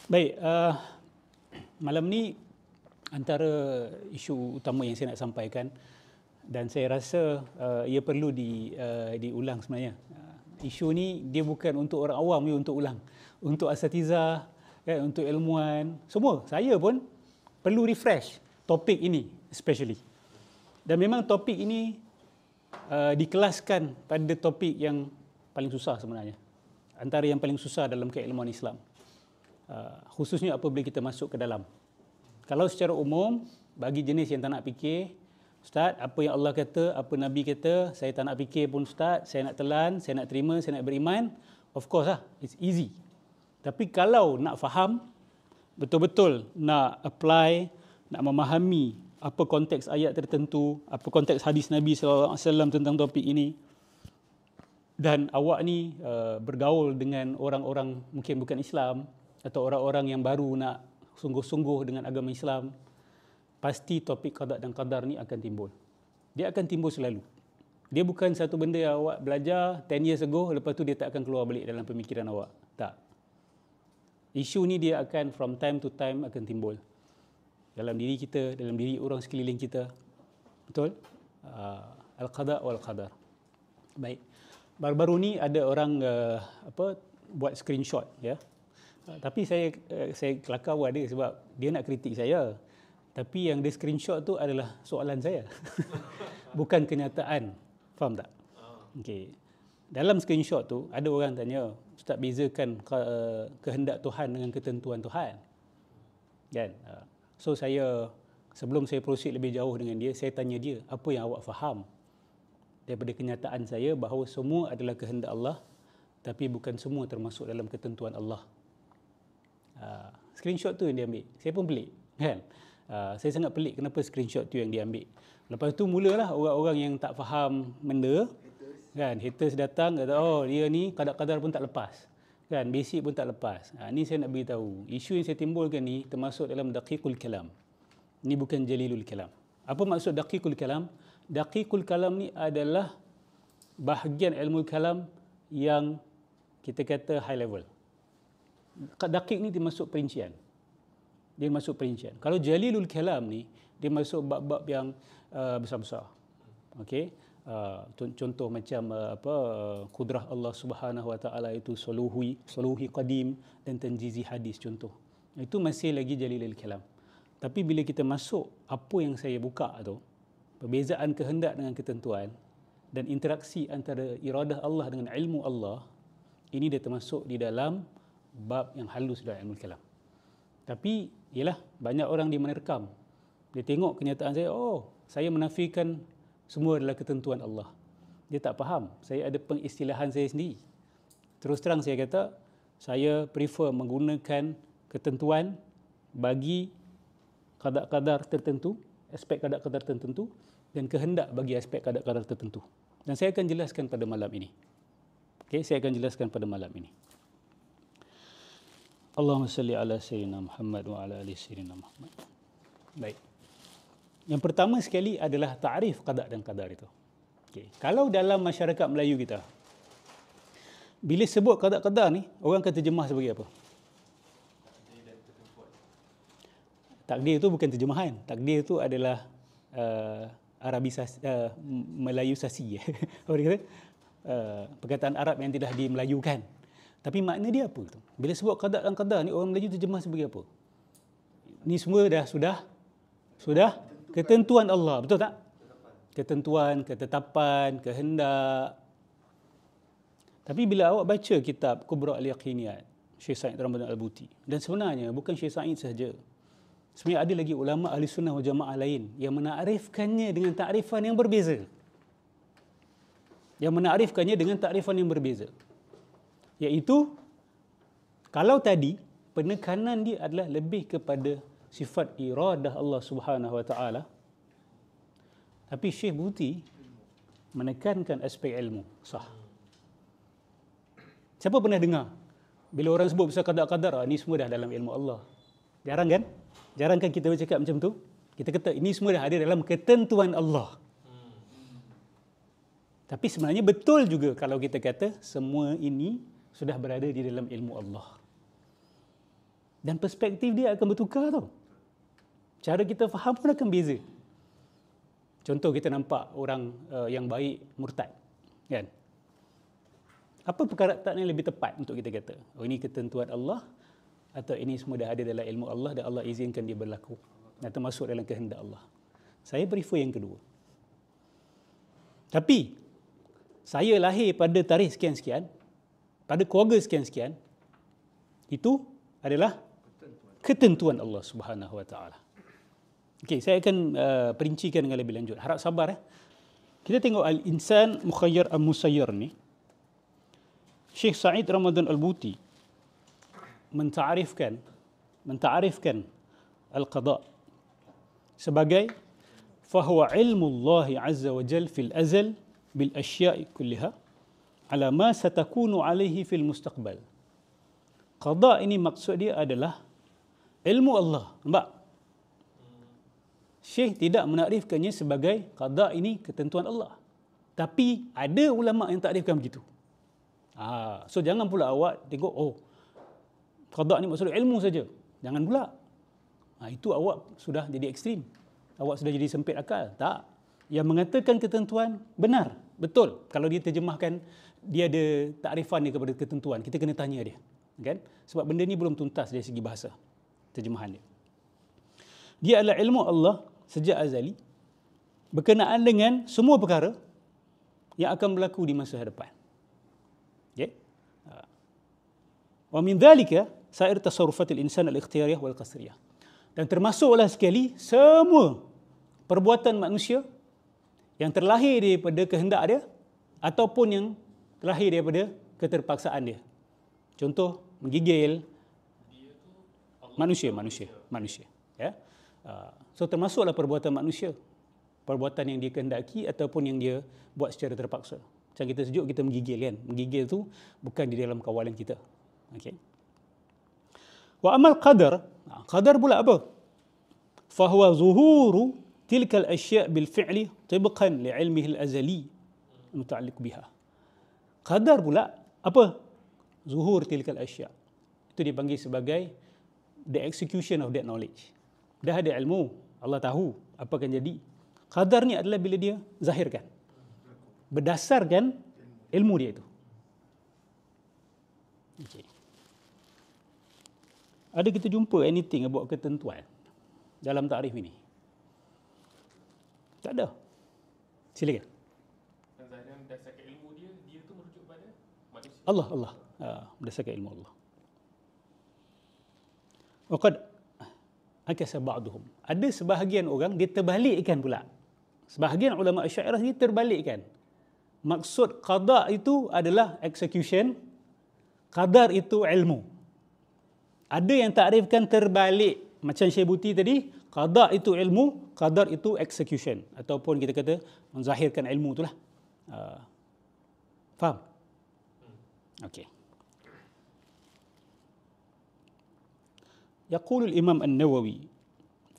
Baik, malam ni antara isu utama yang saya nak sampaikan dan saya rasa ia perlu diulang sebenarnya. Isu ni dia bukan untuk orang awam, dia untuk ulang. Untuk asatizah, untuk ilmuwan, semua. Saya pun perlu refresh topik ini especially. Dan memang topik ini dikelaskan pada topik yang paling susah sebenarnya. Antara yang paling susah dalam keilmuan Islam. Khususnya apabila kita masuk ke dalam. Kalau secara umum, bagi jenis yang tak nak fikir, Ustaz, apa yang Allah kata, apa Nabi kata, saya tak nak fikir pun Ustaz, saya nak telan, saya nak terima, saya nak beriman, of course lah, it's easy. Tapi kalau nak faham, betul-betul nak apply, nak memahami apa konteks ayat tertentu, apa konteks hadis Nabi SAW tentang topik ini, dan awak ni bergaul dengan orang-orang mungkin bukan Islam, atau orang-orang yang baru nak sungguh-sungguh dengan agama Islam, pasti topik qada dan qadar ni akan timbul. Dia akan timbul selalu. Dia bukan satu benda yang awak belajar 10 years ago, lepas tu dia tak akan keluar balik dalam pemikiran awak. Tak. Isu ni dia akan from time to time akan timbul. Dalam diri kita, dalam diri orang sekeliling kita. Betul? Al-qada wal qadar. Baik. Baru-baru ni ada orang buat screenshot, ya. Tapi saya kelakar buat dia sebab dia nak kritik saya. Tapi yang dia screenshot tu adalah soalan saya. Bukan kenyataan. Faham tak? Okey. Dalam screenshot tu ada orang tanya, Ustaz, bezakan kehendak Tuhan dengan ketentuan Tuhan. Kan? So sebelum saya proceed lebih jauh dengan dia, saya tanya dia, apa yang awak faham daripada kenyataan saya bahawa semua adalah kehendak Allah, tapi bukan semua termasuk dalam ketentuan Allah. Screenshot tu yang dia ambil. Saya pun pelik, kan? Saya sangat pelik kenapa screenshot tu yang dia ambil. Lepas tu mulalah orang-orang yang tak faham benda, kan? Haters datang kata, oh dia ni qadar-qadar pun tak lepas, kan? Basic pun tak lepas. Ni saya nak beritahu, isu yang saya timbulkan ni termasuk dalam daqiqul kalam. Ni bukan jalilul kalam. Apa maksud daqiqul kalam? Daqiqul kalam ni adalah bahagian ilmu kalam yang kita kata high level. Daqiq ni dia masuk perincian. Dia masuk perincian. Kalau jalilul kalam ni, dia masuk bab-bab yang besar-besar. Okey. Contoh macam kudrah Allah Subhanahu Wa Taala itu suluhi qadim dan tanjizi hadis contoh. Itu masih lagi jalilul kalam. Tapi bila kita masuk apa yang saya buka tu, perbezaan kehendak dengan ketentuan dan interaksi antara iradah Allah dengan ilmu Allah, ini dia termasuk di dalam bab yang halus dalam ilmu kalam. Tapi ialah banyak orang dia menerkam. Dia tengok kenyataan saya, oh, saya menafikan semua adalah ketentuan Allah. Dia tak faham. Saya ada pengistilahan saya sendiri. Terus terang saya kata, saya prefer menggunakan ketentuan bagi qada-qadar tertentu, aspek qada-qadar tertentu, dan kehendak bagi aspek qada-qadar tertentu. Dan saya akan jelaskan pada malam ini. Okey, saya akan jelaskan pada malam ini. Allahumma salli ala sayyidina Muhammad wa ala ali sayyidina Muhammad. Baik. Yang pertama sekali adalah ta'rif qada dan qadar itu. Okey. Kalau dalam masyarakat Melayu kita, bila sebut qada qadar ni, orang akan terjemah sebagai apa? Takdir itu bukan terjemahan. Takdir itu adalah Arabisasi, Melayusasi. Apa dia kata? Perkataan Arab yang tidak dimelayukan. Tapi makna dia apa tu? Bila sebut qada dan qadar ni, orang Melayu terjemah sebagai apa? Ni semua sudah ketentuan Allah, betul tak? Ketentuan, ketetapan, kehendak. Tapi bila awak baca kitab Kubra al-Yaqiniyat, Syekh Said Ramadan Al-Buti, dan sebenarnya bukan Syekh Said sahaja. Sebenarnya ada lagi ulama ahli sunnah wal jamaah lain yang menakrifkannya dengan takrifan yang berbeza. Iaitu, kalau tadi penekanan dia adalah lebih kepada sifat iradah Allah Subhanahu Wa Taala, tapi Syekh Buti menekankan aspek ilmu. Sah. Siapa pernah dengar bila orang sebut pasal qada-qadar, ni semua dah dalam ilmu Allah? Jarang kan? Jarang kan kita bercakap macam tu? Kita kata ini semua dah ada dalam ketentuan Allah. Tapi sebenarnya betul juga kalau kita kata semua ini sudah berada di dalam ilmu Allah. Dan perspektif dia akan bertukar tau. Cara kita faham pun akan beza. Contoh kita nampak orang yang baik murtad, kan? Apa perkataan yang lebih tepat untuk kita kata? Oh, ini ketentuan Allah atau ini semua dah ada dalam ilmu Allah dan Allah izinkan dia berlaku dan termasuk dalam kehendak Allah. Saya prefer yang kedua. Tapi saya lahir pada tarikh sekian-sekian, pada keluarga sekian-sekian, itu adalah ketentuan Allah Subhanahu Wa Taala. Okey, saya akan perincikan dengan lebih lanjut. Harap sabar. Kita tengok Al-Insan Mukhayyar Al-Musayyar ni. Syekh Sa'id Ramadan Al-Buti menta'arifkan al-qada sebagai fahuwa ilmu Allah Azza wa Jal fil azal bil asya'i kulliha ala ma satakunu alaihi fil mustaqbal. Qada ini maksud dia adalah ilmu Allah. Nampak? Syekh tidak menakrifkannya sebagai qada ini ketentuan Allah. Tapi ada ulama yang takrifkan begitu. So jangan pula awak tengok, oh, qada ni maksud ilmu saja. Jangan pula. Itu awak sudah jadi ekstrim. Awak sudah jadi sempit akal. Tak. Yang mengatakan ketentuan benar. Betul. Kalau dia terjemahkan, dia ada takrifan dia kepada ketentuan. Kita kena tanya dia. Kan? Sebab benda ni belum tuntas dari segi bahasa. Terjemahan dia. Dia adalah ilmu Allah sejak azali berkenaan dengan semua perkara yang akan berlaku di masa hadapan. Okay? Wa min dhalika sa'ir tasarrufatil insan al-ikhtiyariyah wal qasriyah. Dan termasuklah sekali semua perbuatan manusia yang terlahir daripada kehendak dia ataupun yang terlahir daripada keterpaksaan dia. Contoh, menggigil manusia. Ya. So termasuklah perbuatan manusia. Perbuatan yang dia kehendaki ataupun yang dia buat secara terpaksa. Macam kita sejuk, kita menggigil kan. Menggigil tu bukan di dalam kawalan kita. Okay. Wa amal qadar. Qadar pula apa? Fahuwa zuhuru tilkal asya' bil fi'li tibqan li'ilmihi al-azali muta'alliq biha. Qadar pula apa? Zuhur tilkal asya'. Itu dipanggil sebagai the execution of that knowledge. Dah ada ilmu, Allah tahu apa akan jadi. Qadar ni adalah bila dia zahirkan. Berdasarkan ilmu dia itu. Okay. Ada kita jumpa anything about ketentuan dalam takrif ini? Tak ada. Silakan. Berdasarkan ilmu dia tu merujuk pada manusia. Allah. Berdasarkan ilmu Allah. Waqad akasa ba'duhum. Ada sebahagian orang dia terbalikkan pula. Sebahagian ulama Asy'ariyah ni terbalikkan. Maksud qada itu adalah execution, qadar itu ilmu. Ada yang takrifkan terbalik macam Syekh Buti tadi, qada itu ilmu, qadar itu execution ataupun kita kata menzahirkan ilmu itulah. Faham? Okey. Yaqulu al-Imam An-Nawawi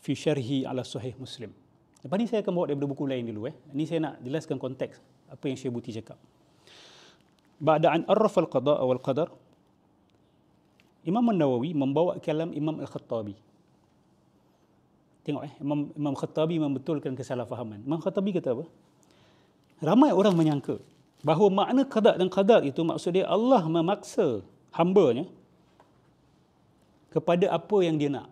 fi syarhi ala Sahih Muslim. Lepas ni saya akan bawa daripada buku lain dulu. Ini saya nak jelaskan konteks apa yang Syekh Buti cakap. Ba'da an arrafa al-qada' wal qadar, Imam An-Nawawi membawa kalam Imam Al-Khattabi. Tengok Imam Khattabi membetulkan kesalahfahaman. Imam Khattabi kata apa? Ramai orang menyangka bahawa makna qada' dan qadar itu maksud dia Allah memaksa hamba-Nya kepada apa yang dia nak.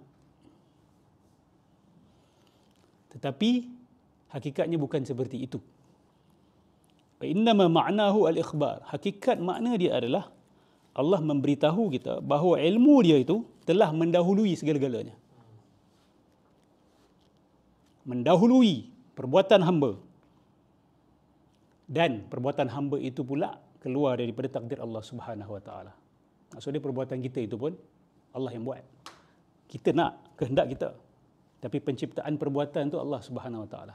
Tetapi hakikatnya bukan seperti itu. Innama ma'nahu al-ikhbar. Hakikat makna dia adalah Allah memberitahu kita bahawa ilmu dia itu telah mendahului segala-galanya. Mendahului perbuatan hamba. Dan perbuatan hamba itu pula keluar daripada takdir Allah Subhanahu Wa Taala. Maksudnya perbuatan kita itu pun Allah yang buat. Kita nak kehendak kita. Tapi penciptaan perbuatan itu Allah Subhanahu Wa Taala.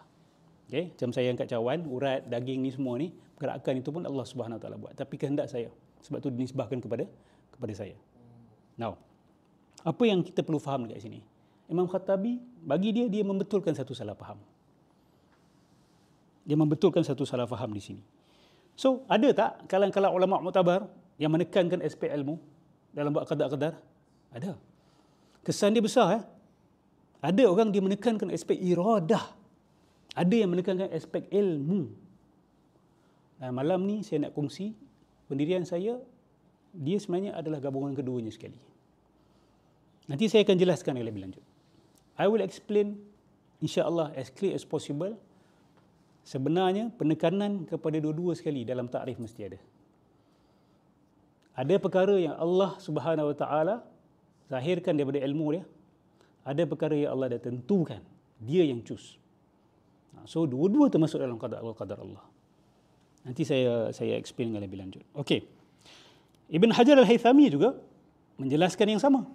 Okay? Macam saya angkat cawan, urat, daging ni semua ni, pergerakan itu pun Allah Subhanahu Wa Taala buat. Tapi kehendak saya. Sebab itu dinisbahkan kepada saya. Now, apa yang kita perlu faham dekat sini? Imam Khattabi, bagi dia membetulkan satu salah faham. Dia membetulkan satu salah faham di sini. So, ada tak kalangan ulama' muktabar yang menekankan aspek ilmu dalam bab qada' qadar? Ada. kesan dia besar. Ada orang dia menekankan aspek iradah. Ada yang menekankan aspek ilmu. Dan malam ni saya nak kongsi pendirian saya, dia sebenarnya adalah gabungan keduanya sekali. Nanti saya akan jelaskan lebih lanjut. I will explain insya-Allah as clear as possible. Sebenarnya penekanan kepada dua-dua sekali dalam takrif mesti ada. Ada perkara yang Allah Subhanahu Wa Taala zahirkan daripada ilmu dia. Ada perkara yang Allah dah tentukan. Dia yang choose. So dua-dua termasuk dalam qada wal qadar Allah. Nanti saya explain dengan lebih lanjut. Okey. Ibn Hajar Al-Haythami juga menjelaskan yang sama.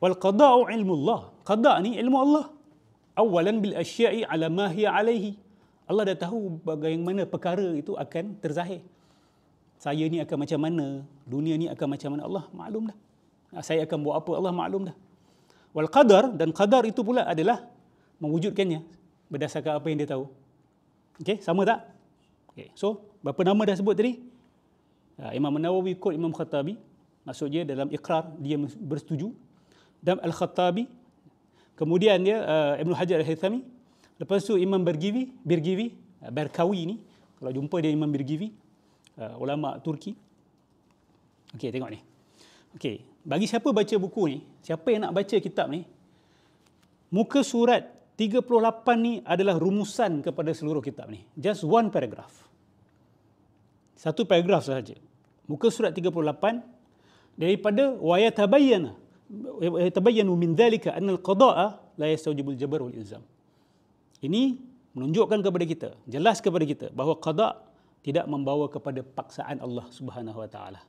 Wal qada'u ilmu Allah. Qada' ni ilmu Allah. Awalan bil asya'i ala ma hiya alaihi. Allah dah tahu bagaimana perkara itu akan terzahir. Saya ni akan macam mana, dunia ni akan macam mana, Allah maklum dah. Saya akan buat apa, Allah maklum dah. Wal qadar, dan qadar itu pula adalah mewujudkannya berdasarkan apa yang dia tahu. Okey, sama tak? Okey, so berapa nama dah sebut tadi? Imam Nawawi quote Imam Khattabi, maksudnya dalam Iqrar dia bersetuju. Dan Al-Khattabi, kemudian dia Ibn Hajar Al-Haythami, lepas tu Imam Berkawi ni, kalau jumpa dia Imam Bergivi, ulama Turki. Okey, tengok ni. Okey, bagi siapa baca buku ni, siapa yang nak baca kitab ni, muka surat 38 ni adalah rumusan kepada seluruh kitab ni. Just one paragraph. Satu paragraf sahaja. Muka surat 38 daripada wa yatabayyanu min dhalika anna al-qada'a la yastawjibul jabr wal ilzam. Ini menunjukkan kepada kita, jelas kepada kita bahawa qada' tidak membawa kepada paksaan Allah Subhanahu Wa Taala.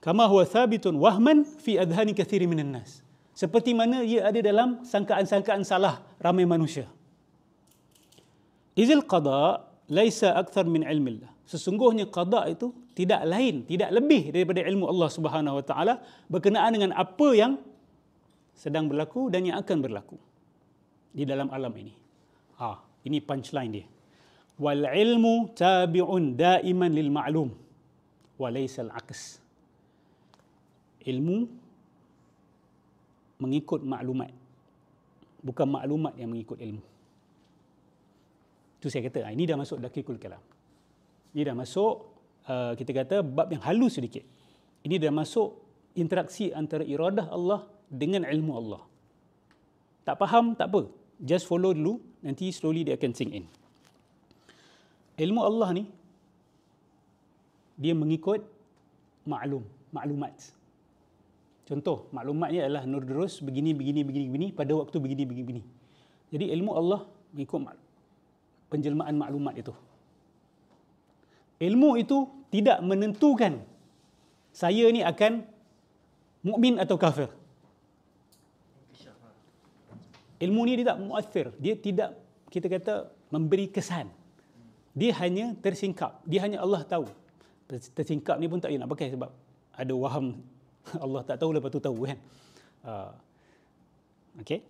Kama huwa thabitun wahman fi adhani kathiri minan nas. Seperti mana ia ada dalam sangkaan-sangkaan salah ramai manusia. Izil qada' laisa akthar min ilmillah. Sesungguhnya qada' itu tidak lain, tidak lebih daripada ilmu Allah Subhanahu Wa Taala berkenaan dengan apa yang sedang berlaku dan yang akan berlaku di dalam alam ini. Ini punchline dia. Wal ilmu tabi'un daiman lil ma'lum wa laysa al-aks. Ilmu mengikut maklumat, bukan maklumat yang mengikut ilmu. Itu saya kata, ini dah masuk dakikul kalam. Ini dah masuk kita kata bab yang halus sedikit. Ini dah masuk interaksi antara iradah Allah dengan ilmu Allah. Tak faham, tak apa. Just follow dulu, nanti slowly dia akan sink in. Ilmu Allah ni, dia mengikut maklumat. Contoh, maklumatnya adalah nur terus begini, pada waktu begini. Jadi ilmu Allah mengikut penjelmaan maklumat itu. Ilmu itu tidak menentukan saya ni akan mukmin atau kafir. Ilmu ni dia tak muathir, dia tidak, kita kata, memberi kesan. Dia hanya tersingkap, dia hanya Allah tahu. Tersingkap ni pun tak payah nak pakai sebab ada waham Allah tak tahu, lepas tu tahu kan. Okey.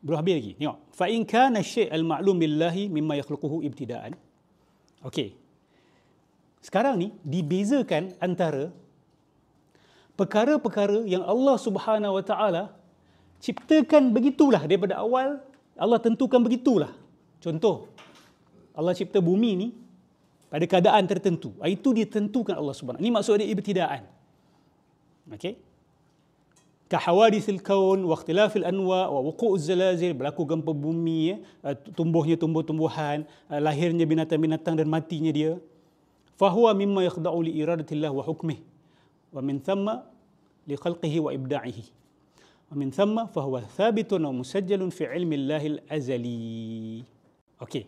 Belum habis lagi. Tengok. Fa in kana syai' al-ma'lum billahi mimma yakhluquhu ibtida'an. Okey. Sekarang ni dibezakan antara perkara-perkara yang Allah Subhanahu Wa Taala ciptakan begitulah daripada awal, Allah tentukan begitulah. Contoh, Allah cipta bumi ni pada keadaan tertentu. Itu ditentukan Allah Subhanahu. Ini maksud dia ibtidaan. Okey. Ka hawadithil kaun wa ikhtilafil anwa wa wuqu'uz zalazil, berlaku gempa bumi, tumbuhnya tumbuh-tumbuhan, lahirnya binatang-binatang dan matinya dia. Fa huwa mimma yakhda'u li iradatillah wa hukmihi wa min thamma li khalqihi wa ibda'ihi. Wa min thamma fa huwa thabitun wa musajjalun fi ilmi Allahil azali. Okey.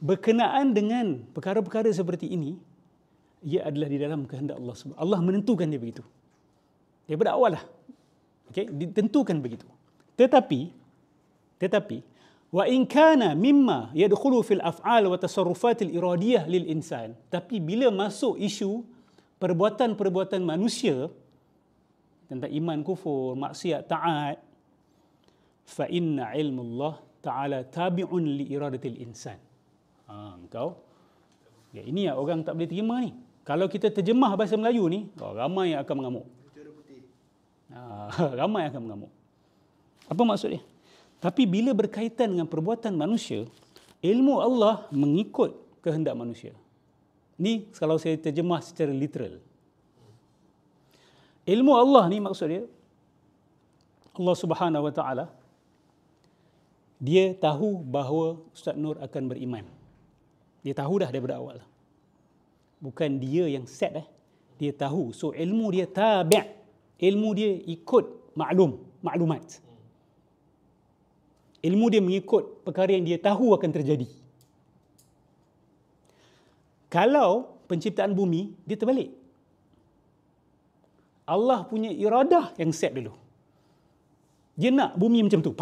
Berkenaan dengan perkara-perkara seperti ini, ia adalah di dalam kehendak Allah. Allah menentukan dia begitu. Daripada awal lah. Okay? Ditentukan begitu. Tetapi, wa in kana mimma yadkhulu fil af'al wa tasarrufatil iradiyah lil insan. Tapi bila masuk isu perbuatan-perbuatan manusia tentang iman, kufur, maksiat, taat, fa inna ilmu Allah ta'ala tabi'un li iradatil insan. Engkau. Ya, ini yang orang tak boleh terima ni. Kalau kita terjemah bahasa Melayu ni, ramai yang akan mengamuk. Ramai akan mengamuk. Apa maksud dia? Tapi bila berkaitan dengan perbuatan manusia, ilmu Allah mengikut kehendak manusia. Ni kalau saya terjemah secara literal. Ilmu Allah ni maksud dia, Allah Subhanahu Wa Taala, dia tahu bahawa Ustaz Nur akan beriman. Dia tahu dah daripada awal. Bukan dia yang set dia tahu. So ilmu dia tabi'. Ilmu dia ikut maklumat. Ilmu dia mengikut perkara yang dia tahu akan terjadi. Kalau penciptaan bumi, dia terbalik. Allah punya iradah yang set dulu. Dia nak bumi macam tu,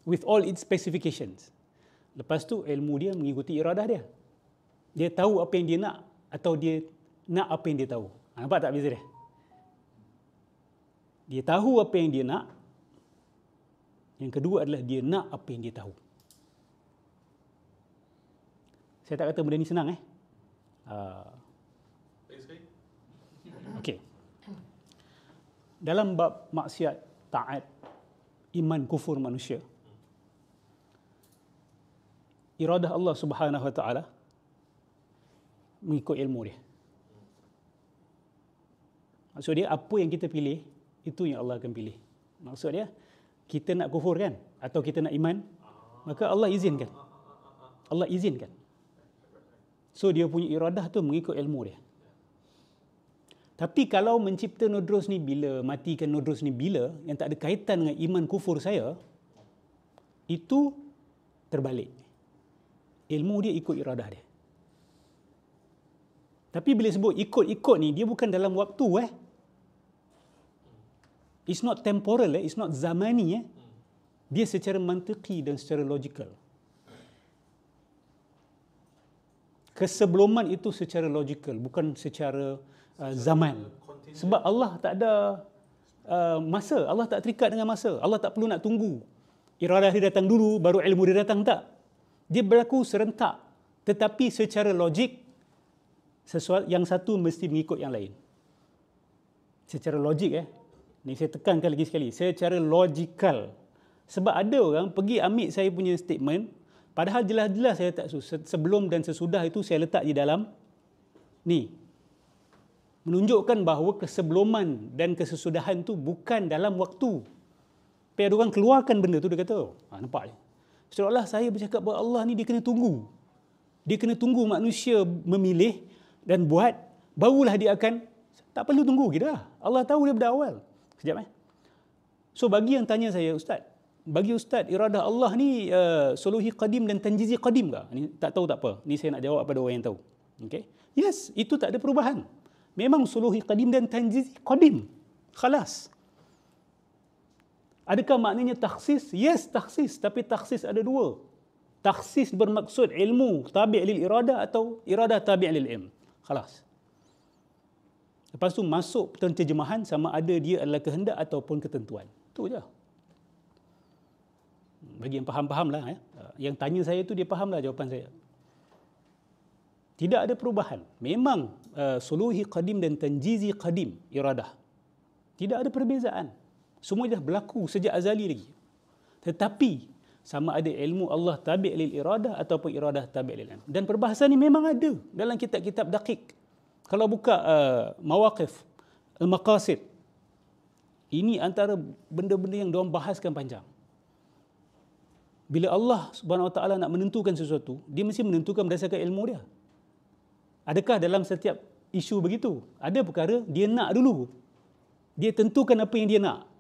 with all its specifications. Lepas tu ilmu dia mengikuti iradah dia. Dia tahu apa yang dia nak atau dia nak apa yang dia tahu. Nampak tak beza dia? Dia tahu apa yang dia nak. Yang kedua adalah dia nak apa yang dia tahu. Saya tak kata benda ni senang Okey. Dalam bab maksiat, taat, iman, kufur manusia, iradah Allah Subhanahu Wa Taala mengikut ilmu dia. Maksud dia, apa yang kita pilih, itu yang Allah akan pilih. Maksud dia, kita nak kufur kan? Atau kita nak iman? Maka Allah izinkan. Allah izinkan. So, dia punya iradah tu mengikut ilmu dia. Tapi kalau mencipta Nodros ni bila, matikan Nodros ni bila, yang tak ada kaitan dengan iman kufur saya, itu terbalik. Ilmu dia ikut iradah dia. Tapi bila sebut ikut-ikut ni, dia bukan dalam waktu It's not temporal it's not zamani Dia secara mantiki dan secara logikal. Kesebelaman itu secara logikal, bukan secara zaman. Sebab Allah tak ada masa, Allah tak terikat dengan masa. Allah tak perlu nak tunggu iradah dia datang dulu baru ilmu dia datang, tak. Dia berlaku serentak. Tetapi secara logik, sesuatu yang satu mesti mengikut yang lain. Secara logik ni saya tekankan lagi sekali, secara logikal. Sebab ada orang pergi ambil saya punya statement, padahal jelas-jelas saya tak sebelum dan sesudah itu saya letak di dalam ni. Menunjukkan bahawa kesebeluman dan kesesudahan tu bukan dalam waktu. Tapi ada orang keluarkan benda tu, dia kata, nampak je. Seolah-olah saya bercakap bahawa Allah ni dia kena tunggu. Dia kena tunggu manusia memilih dan buat, barulah dia akan, tak perlu tunggu kita. Allah tahu daripada awal. Sekejap So bagi yang tanya saya, Ustaz, bagi Ustaz iradah Allah ni suluhi qadim dan tanjizi qadim ke? Ni tak tahu tak apa. Ni saya nak jawab pada orang yang tahu. Okay? Yes, itu tak ada perubahan. Memang suluhi qadim dan tanjizi qadim. Khalas. Adakah maknanya takhsis? Yes, takhsis. Tapi takhsis ada dua. Takhsis bermaksud ilmu tabi' lil iradah atau iradah tabi' lil ilm. Khalas. Lepas tu masuk penterjemahan sama ada dia adalah kehendak ataupun ketentuan. Itu je. Bagi yang faham-faham lah. Yang tanya saya tu dia faham lah jawapan saya. Tidak ada perubahan. Memang suluhi qadim dan tanjizi qadim iradah. Tidak ada perbezaan. Semua dah berlaku sejak azali lagi. Tetapi sama ada ilmu Allah tabi' lil iradah ataupun iradah tabi' lil ilm. Dan perbahasan ni memang ada dalam kitab-kitab daqiq. Kalau buka mawaqif, al-maqasid, ini antara benda-benda yang diorang bahaskan panjang. Bila Allah Subhanahu Wa Taala nak menentukan sesuatu, dia mesti menentukan berdasarkan ilmu dia. Adakah dalam setiap isu begitu? Ada perkara dia nak dulu. Dia tentukan apa yang dia nak.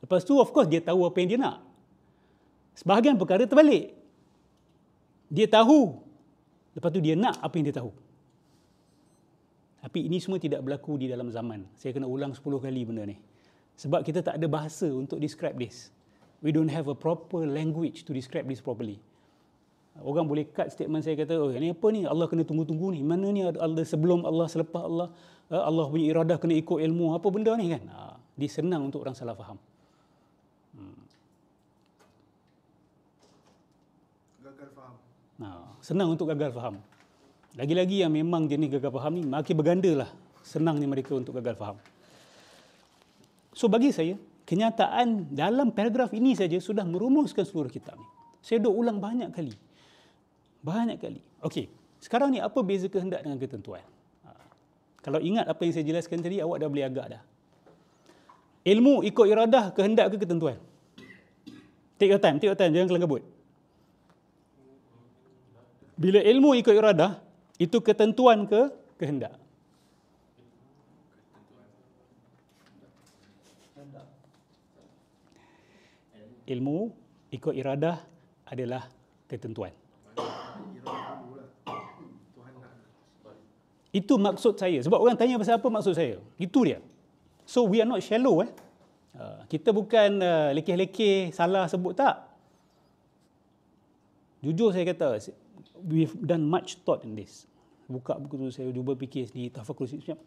Lepas tu of course dia tahu apa yang dia nak. Sebahagian perkara terbalik. Dia tahu, lepas tu dia nak apa yang dia tahu. Tapi ini semua tidak berlaku di dalam zaman. Saya kena ulang 10 kali benda ni. Sebab kita tak ada bahasa untuk describe this. We don't have a proper language to describe this properly. Orang boleh cut statement saya kata, ini apa ni? Allah kena tunggu-tunggu ni. Mana ni Allah sebelum Allah, selepas Allah. Allah punya iradah kena ikut ilmu. Apa benda ni kan? Dia senang untuk orang salah faham. Gagal faham. Senang untuk gagal faham. Lagi-lagi yang memang jenis gagal faham ni, makin berganda lah senangnya mereka untuk gagal faham. So bagi saya, kenyataan dalam paragraf ini saja sudah merumuskan seluruh kitab ni. Saya dah ulang banyak kali. Banyak kali. Okey, sekarang ni apa beza kehendak dengan ketentuan? Kalau ingat apa yang saya jelaskan tadi, awak dah boleh agak dah. Ilmu ikut iradah, kehendak ke ketentuan? Take your time, jangan kelang kabut. Bila ilmu ikut iradah, itu ketentuan ke kehendak? Ilmu ikut iradah adalah ketentuan. Itu maksud saya. Sebab orang tanya pasal apa maksud saya. Itu dia. So we are not shallow. Kita bukan lekeh-lekeh salah sebut, tak. Jujur saya kata, we've done much thought in this. Buka buku tu, saya cuba fikir sendiri, tafakur sendiri.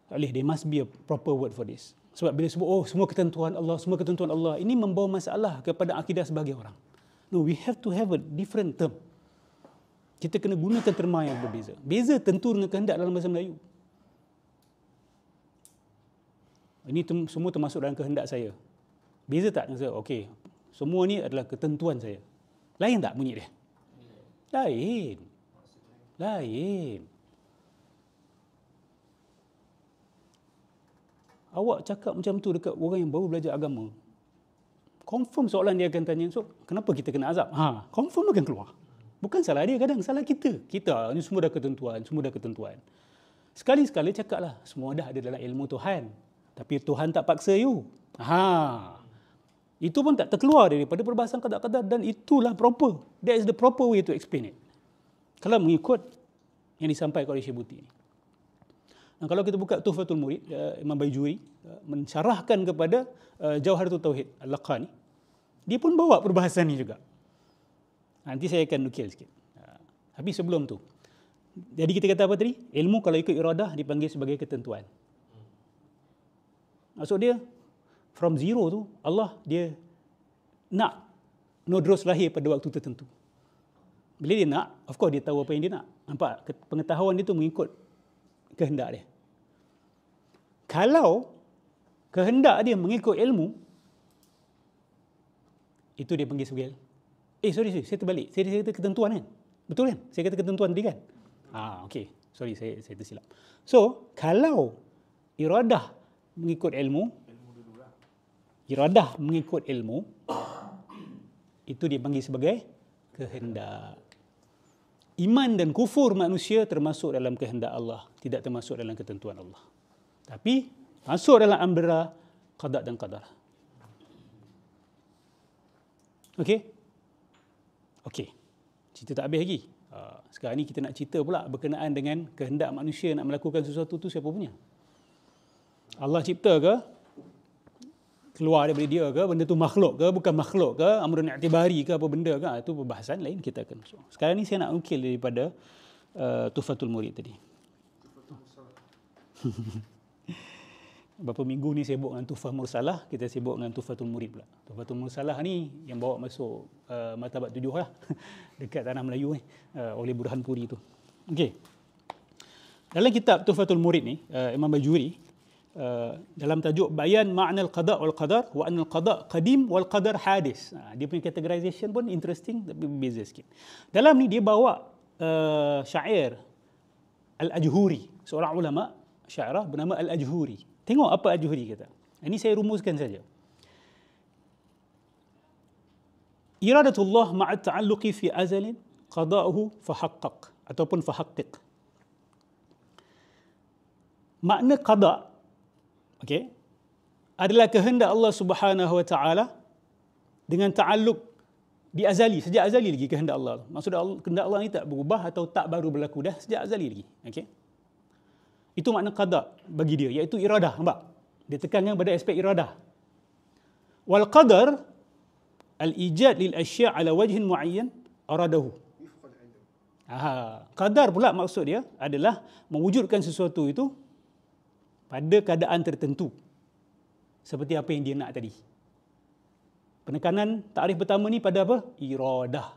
Tak boleh, there must be a proper word for this. Sebab bila sebut, semua ketentuan Allah, ini membawa masalah kepada akidah sebagai orang. No, we have to have a different term. Kita kena gunakan terma yang berbeza. Beza tentu dengan kehendak dalam bahasa Melayu. Ini semua termasuk dalam kehendak saya. Beza tak dengan saya? Okey, semua ni adalah ketentuan saya. Lain tak bunyi dia? Lain. Awak cakap macam tu dekat orang yang baru belajar agama, confirm soalan dia akan tanya, so kenapa kita kena azab? Confirm akan keluar. Bukan salah dia, kadang salah kita. Kita ni semua dah ketentuan. Sekali-sekali cakaplah, semua dah ada dalam ilmu Tuhan. Tapi Tuhan tak paksa you. Itu pun tak terkeluar daripada perbahasan qada-qadar, dan itulah proper. That is the proper way to explain it. Kalau mengikut yang disampaikan oleh Syekh Buti ni. Dan kalau kita buka Tuhfatul Murid, Imam Baijuri mensyarahkan kepada Jawharatul Tauhid Al-Laqani, dia pun bawa perbahasan ni juga. Nanti saya akan nukil sikit. Tapi sebelum tu, jadi kita kata apa tadi? Ilmu kalau ikut iradah dipanggil sebagai ketentuan. Maksud dia, from zero tu, Allah dia nak Nodros lahir pada waktu tertentu. Bila dia nak, of course dia tahu apa yang dia nak. Nampak? Pengetahuan dia tu mengikut kehendak dia. Kalau kehendak dia mengikut ilmu, itu dia panggil sebagai sorry, saya terbalik. Saya kata ketentuan kan? Betul kan? Saya kata ketentuan tadi kan? Okey. Sorry, saya tersilap. So, kalau iradah mengikut ilmu, itu dipanggil sebagai kehendak. Iman dan kufur manusia termasuk dalam kehendak Allah, tidak termasuk dalam ketentuan Allah. Tapi masuk dalam ambera qada dan qadar. Okey? Cerita tak habis lagi. Sekarang ni kita nak cerita pula berkenaan dengan kehendak manusia nak melakukan sesuatu tu siapa punya? Allah cipta ke? Keluar daripada dia ke? Benda tu makhluk ke? Bukan makhluk ke? Amrun i'tibari ke? Apa benda ke? Itu perbahasan lain kita akan masuk. Sekarang ni saya nak ukil daripada Tuhfatul Murid tadi. Berapa minggu ni sibuk dengan Tuhfah Mursalah, kita sibuk dengan Tuhfatul Murid pula. Tuhfatul Mursalah ni yang bawa masuk martabat 7 lah dekat tanah Melayu oleh Burhanpuri tu. Okey. Dalam kitab Tuhfatul Murid ni, Imam Baijuri dalam tajuk Bayan Ma'na al-Qada' wal Qadar wa anna al-Qada' qadim wal Qadar hadis. Dia punya categorization pun interesting tapi berbeza sikit. Dalam ni dia bawa syair Al-Ajhuri, seorang ulama syairah bernama Al-Ajhuri. Tengok apa Ajhuri kata. Ini saya rumuskan saja. Iradatullah ma'a ta'alluqi fi azalin qada'uhu fahaqqaq ataupun fahaqqiq. Makna qada' adalah kehendak Allah Subhanahu wa taala dengan ta'alluq di azali, sejak azali lagi kehendak Allah. Maksudnya kehendak Allah ni tak berubah atau tak baru berlaku, dah sejak azali lagi. Itu makna qada bagi dia, iaitu iradah. Nampak? Dia tekankan pada aspek iradah. Wal qadar al-ijad lil asya' ala wajhin muayyan aradahu. Qadar pula maksud dia adalah mewujudkan sesuatu itu pada keadaan tertentu. Seperti apa yang dia nak tadi. Penekanan takrif pertama ni pada apa? Iradah.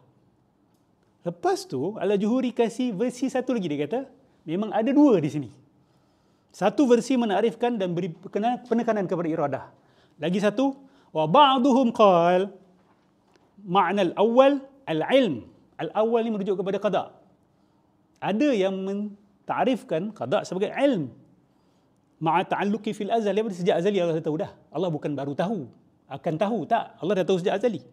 Lepas tu Al-Juhuri kasih versi satu lagi, dia kata memang ada dua di sini. Satu versi menakrifkan dan beri penekanan kepada iradah. Lagi satu, wa ba'duhum qal ma'na al-awwal al-ilm. Al-awwal ni merujuk kepada qada. Ada yang mentakrifkan qada sebagai ilm. Ma'a ta'alluqi fil azal, daripada sejak azali Allah dah tahu dah. Allah bukan baru tahu, akan tahu, tak. Allah dah tahu sejak azali.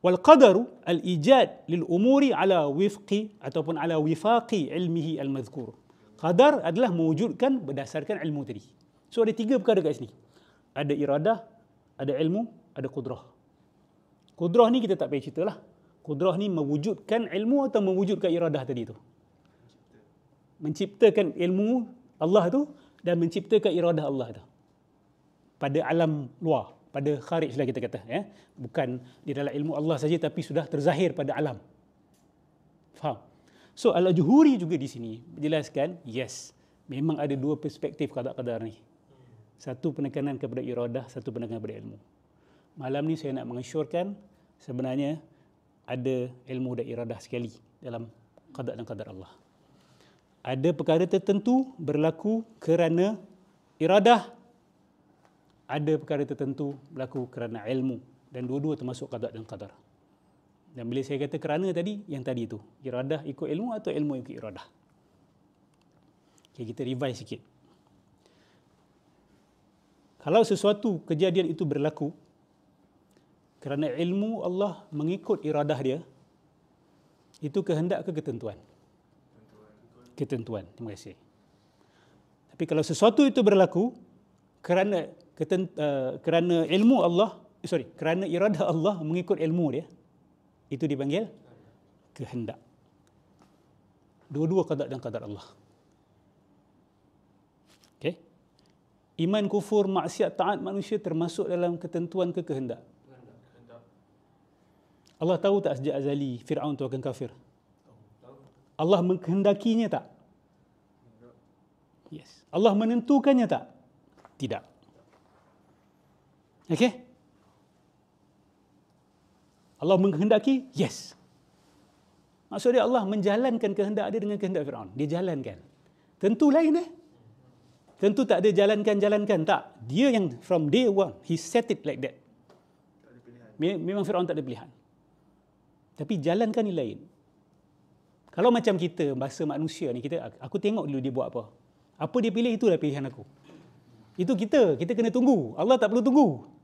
Wal qadaru al-ijad lil umuri ala wifqi ataupun ala wifaqi ilmihi al-madhkur. Qadar adalah mewujudkan berdasarkan ilmu tadi. So ada 3 perkara kat sini. Ada iradah, ada ilmu, ada qudrah. Qudrah ni kita tak payah cerita lah. Qudrah ni mewujudkan ilmu atau mewujudkan iradah tadi tu. Menciptakan ilmu Allah tu dan menciptakan iradah Allah tu. Pada alam luar, pada kharij lah kita kata. Ya? Bukan di dalam ilmu Allah saja tapi sudah terzahir pada alam. Faham? So Al-Juhuri juga di sini menjelaskan, yes, memang ada 2 perspektif qada-qadar ni. Satu penekanan kepada iradah, satu penekanan kepada ilmu. Malam ni saya nak mengesyorkan sebenarnya ada ilmu dan iradah sekali dalam qada dan qadar Allah. Ada perkara tertentu berlaku kerana iradah, ada perkara tertentu berlaku kerana ilmu, dan dua-dua termasuk qada dan qadar. Dan bila saya kata kerana tadi, yang tadi tu, iradah ikut ilmu atau ilmu ikut iradah. Okay, kita revise sikit. Kalau sesuatu kejadian itu berlaku kerana ilmu Allah mengikut iradah dia, itu kehendak ke ketentuan? Ketentuan. Terima kasih. Tapi kalau sesuatu itu berlaku kerana ilmu Allah, kerana iradah Allah mengikut ilmu dia, itu dipanggil kehendak. Dua-dua qada dan qadar Allah. Okey. Iman, kufur, maksiat, taat manusia termasuk dalam ketentuan ke kehendak? Allah tahu tak sejak azali Fir'aun tu akan kafir? Allah mengkehendakinya tak? Yes. Allah menentukannya tak? Tidak. Okey? Allah menghendaki? Yes. Maksudnya Allah menjalankan kehendak dia dengan kehendak Fir'aun. Dia jalankan. Tentu lain Tentu tak ada jalankan, tak. Dia yang from day one, he set it like that. Memang Fir'aun tak ada pilihan. Tapi jalankan ni lain. Kalau macam kita, bahasa manusia ni, aku tengok dulu dia buat apa. Apa dia pilih, itulah pilihan aku. Itu kita kena tunggu. Allah tak perlu tunggu.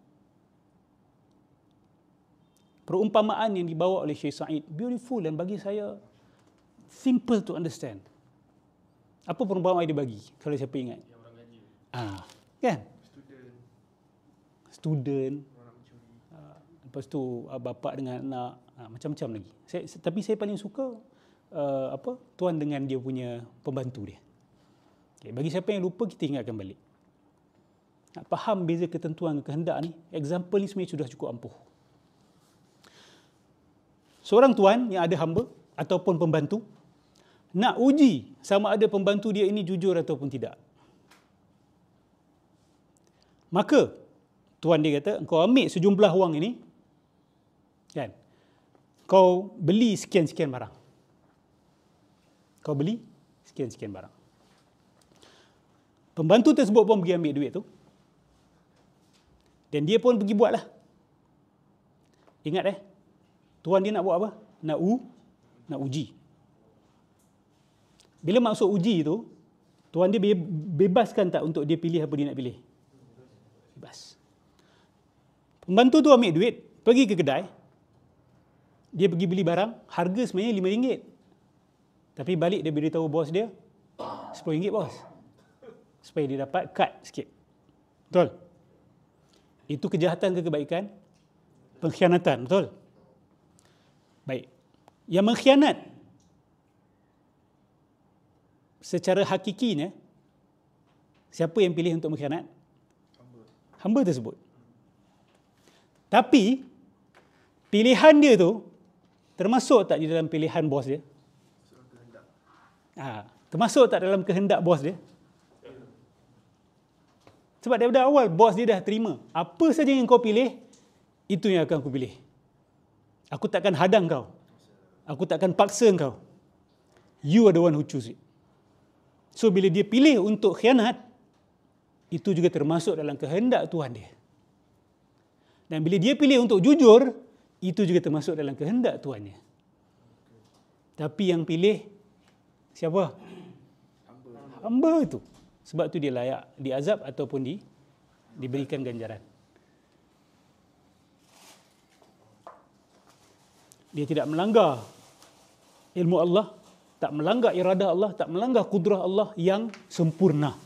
Perumpamaan yang dibawa oleh Syekh Said beautiful dan bagi saya simple to understand. Apa perumpamaan yang dia bagi? Kalau siapa ingat? Yang orang gaji. Kan? Student. Orang mencuri. Lepas tu bapa dengan anak, macam-macam lagi. Tapi saya paling suka tuan dengan dia punya pembantu dia. Okay, bagi siapa yang lupa, kita ingatkan balik. Nak faham beza ketentuan dan kehendak ni, example ni sebenarnya sudah cukup ampuh. Seorang tuan yang ada hamba ataupun pembantu nak uji sama ada pembantu dia ini jujur ataupun tidak. Maka tuan dia kata, kau ambil sejumlah wang ini, kan? Kau beli sekian-sekian barang. Kau beli sekian-sekian barang. Pembantu tersebut pun pergi ambil duit tu. Dan dia pun pergi buatlah. Ingat tuan dia nak buat apa? Nak uji. Bila maksud uji tu, tuan dia bebaskan tak untuk dia pilih apa dia nak pilih? Bebas. Pembantu tu ambil duit, pergi ke kedai, dia pergi beli barang, harga sebenarnya RM5. Tapi balik dia beritahu bos dia, RM10 bos. Supaya dia dapat cut sikit. Betul? Itu kejahatan ke kebaikan? Pengkhianatan, betul? Baik. Yang mengkhianat secara hakikinya, siapa yang pilih untuk mengkhianat? Hamba tersebut. Tapi pilihan dia tu termasuk tak di dalam pilihan bos dia? Termasuk tak dalam kehendak bos dia? Sebab daripada awal bos dia dah terima. Apa saja yang kau pilih, itu yang akan aku pilih. Aku takkan hadang kau. Aku takkan paksa kau. You are the one who choose it. So bila dia pilih untuk khianat, itu juga termasuk dalam kehendak Tuhan dia. Dan bila dia pilih untuk jujur, itu juga termasuk dalam kehendak Tuhannya. Tapi yang pilih siapa? Hamba itu. Sebab tu dia layak diazab ataupun diberikan ganjaran. Dia tidak melanggar ilmu Allah, tak melanggar iradah Allah, tak melanggar kudrah Allah yang sempurna.